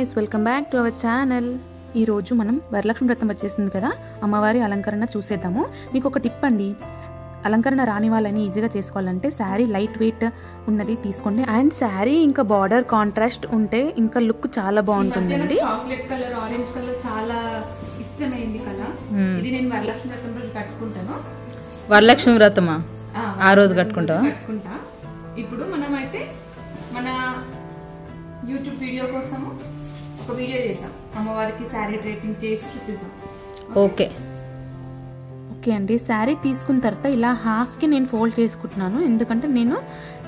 Guys, welcome back to our channel. ఈరోజు మనం వరలక్ష్మి వ్రతం వచ్చేసింది కదా, అమ్మవారి అలంకరణ చూసేద్దాము. మీకు ఒక టిప్ అండి, అలంకరణ రాని వాళ్ళని ఈజీగా చేసుకోవాలంటే శారీ లైట్ వెయిట్ ఉన్నది తీసుకోండి. అండ్ శారీ ఇంకా బార్డర్ కాంట్రాస్ట్ ఉంటే ఇంకా లుక్ చాలా బాగుంటుందండి. చాక్లెట్ కలర్, ఆరెంజ్ కలర్ చాలా ఇష్టమైంది కలర్. ఇది నేను వరలక్ష్మి వ్రతం రోజు కట్టుకుంటాను. వరలక్ష్మి వ్రతమా? ఆ రోజు కట్టుకుంటా. ఇప్పుడు మనమైతే మన యూట్యూబ్ వీడియో కోసము ఒక వీడియో చేద్దాం, అమ్మవారికి శారీ డ్రేపింగ్ చేసి చూపిస్తాం. ఓకే అండి. శారీ తీసుకున్న తర్వాత ఇలా హాఫ్కి నేను ఫోల్డ్ చేసుకుంటున్నాను, ఎందుకంటే నేను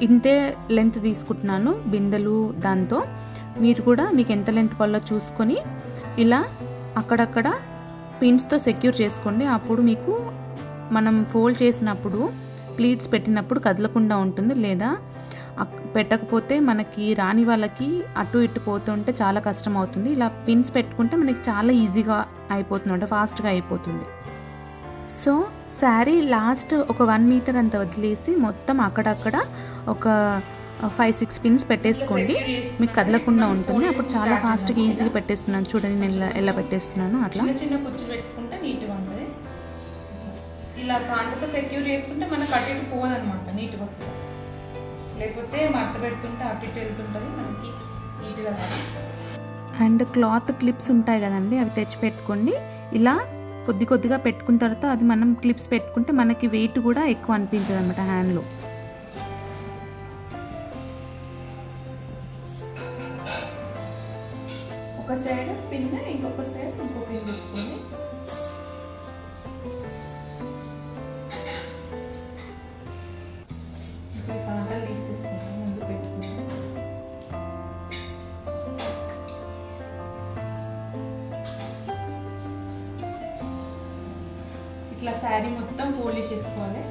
ఇంతే లెంత్ తీసుకుంటున్నాను బిందెలు. దాంతో మీరు కూడా మీకు ఎంత లెంత్ కావాలో చూసుకొని ఇలా అక్కడక్కడ పిన్స్తో సెక్యూర్ చేసుకోండి. అప్పుడు మీకు మనం ఫోల్డ్ చేసినప్పుడు ప్లీట్స్ పెట్టినప్పుడు కదలకుండా ఉంటుంది. లేదా పెట్టకపోతే మనకి రాని వాళ్ళకి అటు ఇటు పోతుంటే చాలా కష్టం అవుతుంది. ఇలా పిన్స్ పెట్టుకుంటే మనకి చాలా ఈజీగా అయిపోతుంది, అంటే ఫాస్ట్గా అయిపోతుంది. సో శారీ లాస్ట్ ఒక 1 మీటర్ అంత వదిలేసి మొత్తం అక్కడక్కడ ఒక 5-6 పిన్స్ పెట్టేసుకోండి, మీకు కదలకుండా ఉంటుంది. అప్పుడు చాలా ఫాస్ట్గా ఈజీగా పెట్టేస్తున్నాను. చూడండి నేను ఎలా పెట్టేస్తున్నాను. అట్లా చిన్న కుచ్చు పెట్టుకుంటే నీట్గా ఉంటుంది. ఇలా కాంటతో సెక్యూర్ చేసుకుంటే మనకు అటు ఇటు పోదనమాట, నీట్గా వస్తుంది. లేకపోతే మట్ట పెడుతుంటే అటు ఇటు వెళ్తుంటుంది, మనకి నీట్గా రాదు. అండ్ క్లాత్ క్లిప్స్ ఉంటాయి కదండి, అవి తెచ్చి పెట్టుకోండి. ఇలా కొద్దిగా పెట్టుకున్న తర్వాత అది మనం క్లిప్స్ పెట్టుకుంటే మనకి వెయిట్ కూడా ఎక్కువ అనిపించదు అనమాట హ్యాండ్లో. ఒక సైడ్ పిన్, ఇంకొక సైడ్ ఇంకో పిన్ పెట్టుకొని కాంటాలు తీసేసుకుంటాం. ముందు పెట్టుకుంటాం. ఇట్లా శారీ మొత్తం ఫోల్డ్ చేసుకోవాలి.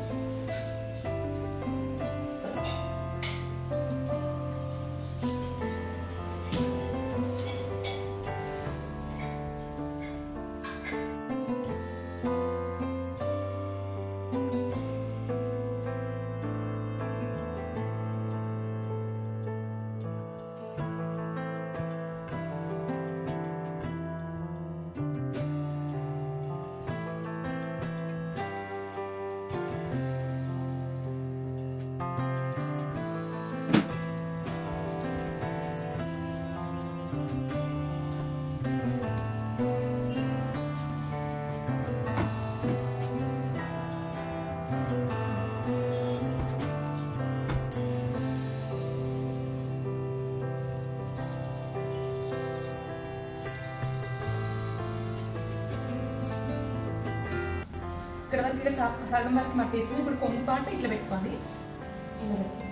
ఇక్కడ వరకు ఇక్కడ సగం వరకు మాకు వేసుకుని ఇప్పుడు కొంగు పాటు ఇట్లా పెట్టుకోవాలి. ఇలా పెట్టుకోవాలి.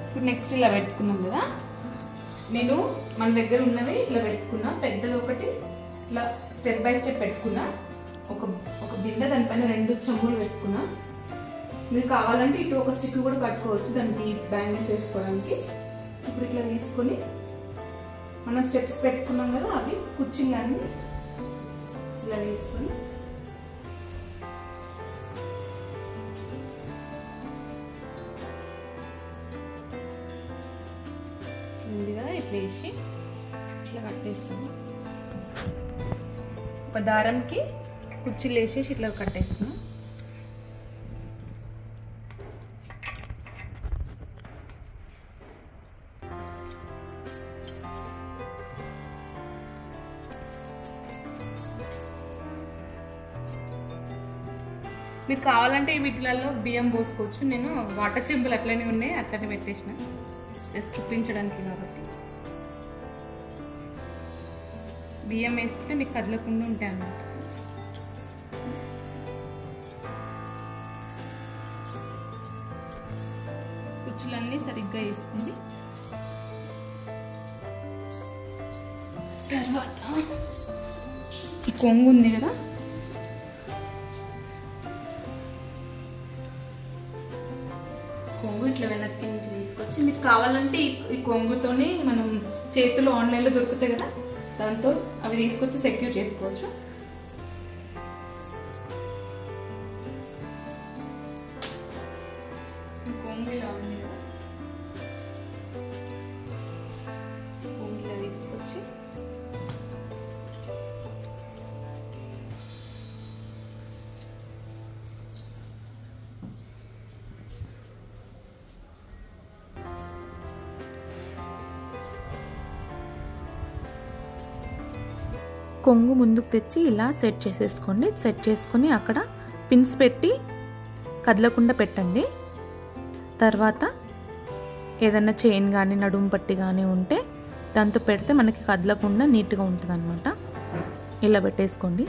ఇప్పుడు నెక్స్ట్ ఇలా పెట్టుకున్నాం కదా, నేను మన దగ్గర ఉన్నవి ఇట్లా పెట్టుకున్నా. పెద్దది ఒకటి ఇట్లా స్టెప్ బై స్టెప్ పెట్టుకున్నా. ఒక బిందె, దానిపైన 2 చెంబులు పెట్టుకున్నా. మీరు కావాలంటే ఇటు ఒక స్టిక్ కూడా కట్టుకోవచ్చు దానికి బ్యాంగిల్స్ వేసుకోవడానికి. ఇప్పుడు ఇట్లా తీసుకొని మనం స్టెప్స్ పెట్టుకున్నాం కదా, అవి కుచ్చింగ్ అన్ని ఇలా తీసుకొని ముందుగా ఇట్లా వేసి ఇట్లా కట్టేస్తాము. ఒక దారంకి కుర్చీలు వేసేసి ఇట్లా కట్టేస్తున్నాం. మీరు కావాలంటే వీటిలలో బియ్యం పోసుకోవచ్చు. నేను వాటర్ చెంబులు అట్లనే ఉన్నాయి, అట్లనే పెట్టేసిన జస్ట్ చూపించడానికి. కాబట్టి బియ్యం వేసుకుంటే మీకు కదలకుండా ఉంటాయి అన్నమాట. కుచ్చులన్నీ సరిగ్గా వేసుకుంది. తర్వాత ఈ కొంగు ఉంది కదా, ఇట్లా వెనక్కి నుంచి తీసుకొచ్చి మీకు కావాలంటే ఈ కొంగుతోనే మనం చేతులు ఆన్లైన్లో దొరుకుతాయి కదా, దాంతో అవి తీసుకొచ్చి సెక్యూర్ చేసుకోవచ్చు. కొంగిలా ఉంది కదా, కొంగిలా తీసుకొచ్చి కొంగు ముందుకు తెచ్చి ఇలా సెట్ చేసేసుకోండి. సెట్ చేసుకొని అక్కడ పిన్స్ పెట్టి కదలకుండా పెట్టండి. తర్వాత ఏదైనా చైన్ కానీ నడుము పట్టి కానీ ఉంటే దాంతో పెడితే మనకి కదలకుండా నీట్గా ఉంటుంది అనమాట. ఇలా పెట్టేసుకోండి.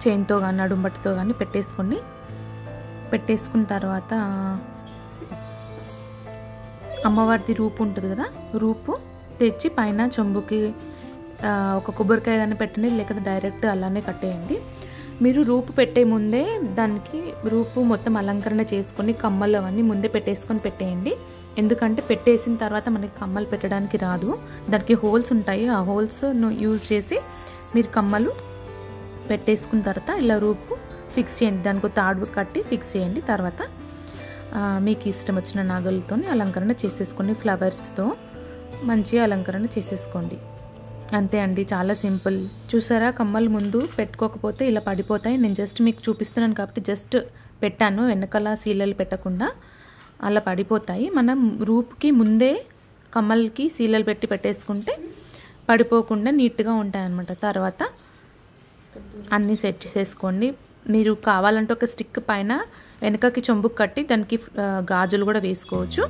చైన్తో కానీ నడుము పట్టితో కానీ పెట్టేసుకోండి. పెట్టేసుకున్న తర్వాత అమ్మవారిది రూపు ఉంటుంది కదా, రూపు తెచ్చి పైన చెంబుకి ఒక కొబ్బరికాయ కానీ పెట్టండి, లేకపోతే డైరెక్ట్ అలానే కట్టేయండి. మీరు రూపు పెట్టే ముందే దానికి రూపు మొత్తం అలంకరణ చేసుకొని కమ్మలు అవన్నీ ముందే పెట్టేయండి. ఎందుకంటే పెట్టేసిన తర్వాత మనకి కమ్మలు పెట్టడానికి రాదు, దానికి హోల్స్ ఉంటాయి. ఆ హోల్స్ను యూజ్ చేసి మీరు కమ్మలు పెట్టేసుకున్న తర్వాత ఇలా రూపు ఫిక్స్ చేయండి. దానికి తాడు కట్టి ఫిక్స్ చేయండి. తర్వాత మీకు ఇష్టం వచ్చిన నాగలతో అలంకరణ చేసేసుకోండి. ఫ్లవర్స్తో మంచిగా అలంకరణ చేసేసుకోండి. అంతే అండి, చాలా సింపుల్. చూసారా, కమ్మలు ముందు పెట్టుకోకపోతే ఇలా పడిపోతాయి. నేను జస్ట్ మీకు చూపిస్తున్నాను కాబట్టి జస్ట్ పెట్టాను, వెనకాల సీలలు పెట్టకుండా. అలా పడిపోతాయి. మనం రూపుకి ముందే కమ్మలకి సీలలు పెట్టేసుకుంటే పడిపోకుండా నీట్గా ఉంటాయి అన్నమాట. తర్వాత అన్నీ సెట్ చేసేసుకోండి. మీరు కావాలంటే ఒక స్టిక్ పైన వెనకకి చెంబుకు కట్టి దానికి గాజులు కూడా వేసుకోవచ్చు.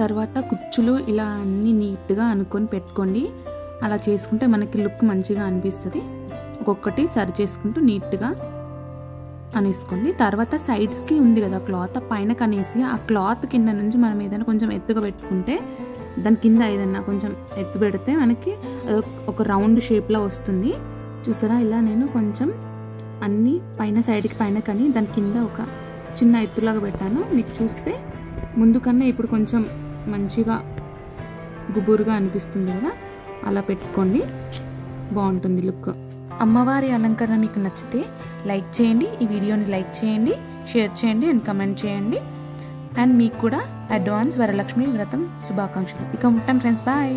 తర్వాత కుచ్చులు ఇలా అన్నీ నీట్గా అనుకొని పెట్టుకోండి. అలా చేసుకుంటే మనకి లుక్ మంచిగా అనిపిస్తుంది. ఒక్కొక్కటి సరి చేసుకుంటూ నీట్గా అనేసుకోండి. తర్వాత సైడ్స్కి ఉంది కదా క్లాత్, పైన కనేసి ఆ క్లాత్ కింద నుంచి మనం ఏదైనా కొంచెం ఎత్తుగా పెట్టుకుంటే దాని కింద ఏదైనా కొంచెం ఎత్తు పెడితే మనకి ఒక రౌండ్ షేప్లో వస్తుంది. చూసారా, ఇలా నేను కొంచెం అన్నీ పైన సైడ్కి పైన కానీ దాని కింద ఒక చిన్న ఎత్తులాగా పెట్టాను. మీకు చూస్తే ముందు కన్నా ఇప్పుడు కొంచెం మంచిగా గుబురుగా అనిపిస్తుంది కదా, అలా పెట్టుకోండి, బాగుంటుంది లుక్. అమ్మవారి అలంకరణ మీకు నచ్చితే లైక్ చేయండి, ఈ వీడియోని లైక్ చేయండి, షేర్ చేయండి అండ్ కమెంట్ చేయండి. అండ్ మీకు కూడా అడ్వాన్స్ వరలక్ష్మి వ్రతం శుభాకాంక్షలు. ఇక ఉంటాం ఫ్రెండ్స్, బాయ్.